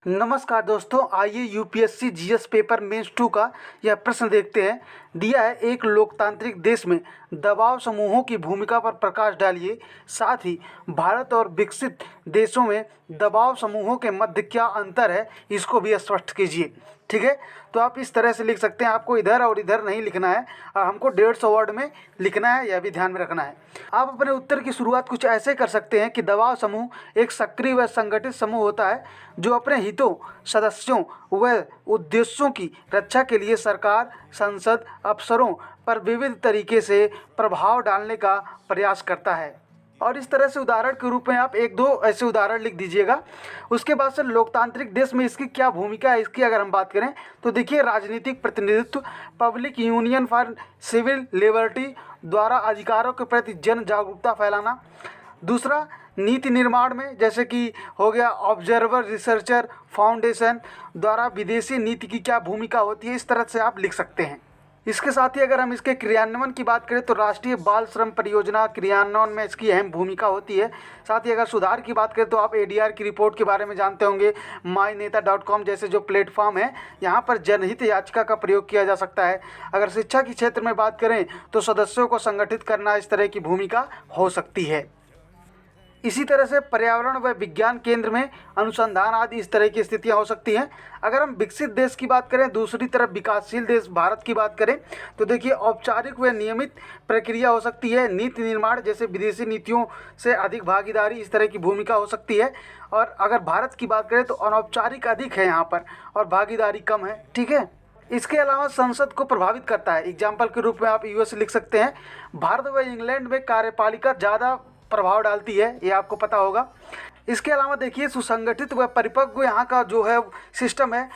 नमस्कार दोस्तों, आइए यूपीएससी जीएस पेपर मेंस 2 का यह प्रश्न देखते हैं। दिया है, एक लोकतांत्रिक देश में दबाव समूहों की भूमिका पर प्रकाश डालिए। साथ ही भारत और विकसित देशों में दबाव समूहों के मध्य क्या अंतर है, इसको भी स्पष्ट कीजिए। ठीक है, तो आप इस तरह से लिख सकते हैं। आपको इधर और इधर नहीं लिखना है और हमको 150 वर्ड में लिखना है, यह भी ध्यान में रखना है। आप अपने उत्तर की शुरुआत कुछ ऐसे कर सकते हैं कि दबाव समूह एक सक्रिय व संगठित समूह होता है जो अपने हितों, सदस्यों व उद्देश्यों की रक्षा के लिए सरकार, संसद, अफसरों पर विविध तरीके से प्रभाव डालने का प्रयास करता है। और इस तरह से उदाहरण के रूप में आप 1-2 ऐसे उदाहरण लिख दीजिएगा। उसके बाद से लोकतांत्रिक देश में इसकी क्या भूमिका है, इसकी अगर हम बात करें तो देखिए, राजनीतिक प्रतिनिधित्व, public union for civil liberty द्वारा अधिकारों के प्रति जन जागरूकता फैलाना। दूसरा, नीति निर्माण में जैसे कि हो गया ऑब्जर्वर रिसर्चर फाउंडेशन द्वारा विदेशी नीति की क्या भूमिका होती है, इस तरह से आप लिख सकते हैं। इसके साथ ही अगर हम इसके क्रियान्वयन की बात करें तो राष्ट्रीय बाल श्रम परियोजना क्रियान्वयन में इसकी अहम भूमिका होती है। साथ ही अगर सुधार की बात करें तो आप एडीआर की रिपोर्ट के बारे में जानते होंगे। myNeta.com जैसे जो प्लेटफॉर्म है, यहाँ पर जनहित याचिका का प्रयोग किया जा सकता है। अगर शिक्षा के क्षेत्र में बात करें तो सदस्यों को संगठित करना इस तरह की भूमिका हो सकती है। इसी तरह से पर्यावरण व विज्ञान केंद्र में अनुसंधान आदि इस तरह की स्थितियां हो सकती हैं। अगर हम विकसित देश की बात करें, दूसरी तरफ विकासशील देश भारत की बात करें तो देखिए, औपचारिक व नियमित प्रक्रिया हो सकती है। नीति निर्माण जैसे विदेशी नीतियों से अधिक भागीदारी, इस तरह की भूमिका हो सकती है। और अगर भारत की बात करें तो अनौपचारिक अधिक है यहाँ पर और भागीदारी कम है। ठीक है, इसके अलावा संसद को प्रभावित करता है। एग्जाम्पल के रूप में आप यूएस लिख सकते हैं। भारत व इंग्लैंड में कार्यपालिका ज़्यादा प्रभाव डालती है, ये आपको पता होगा। इसके अलावा देखिए, सुसंगठित व परिपक्व यहाँ का जो है सिस्टम है।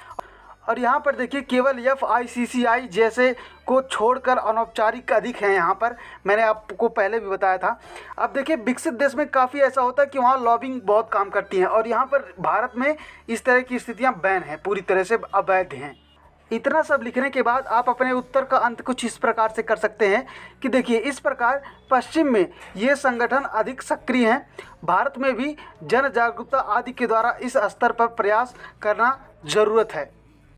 और यहाँ पर देखिए, केवल FICCI जैसे को छोड़कर अनौपचारिक अधिक है यहाँ पर, मैंने आपको पहले भी बताया था। अब देखिए, विकसित देश में काफ़ी ऐसा होता है कि वहाँ लॉबिंग बहुत काम करती है और यहाँ पर भारत में इस तरह की स्थितियाँ बैन हैं, पूरी तरह से अवैध हैं। इतना सब लिखने के बाद आप अपने उत्तर का अंत कुछ इस प्रकार से कर सकते हैं कि देखिए, इस प्रकार पश्चिम में ये संगठन अधिक सक्रिय हैं। भारत में भी जन जागरूकता आदि के द्वारा इस स्तर पर प्रयास करना ज़रूरत है।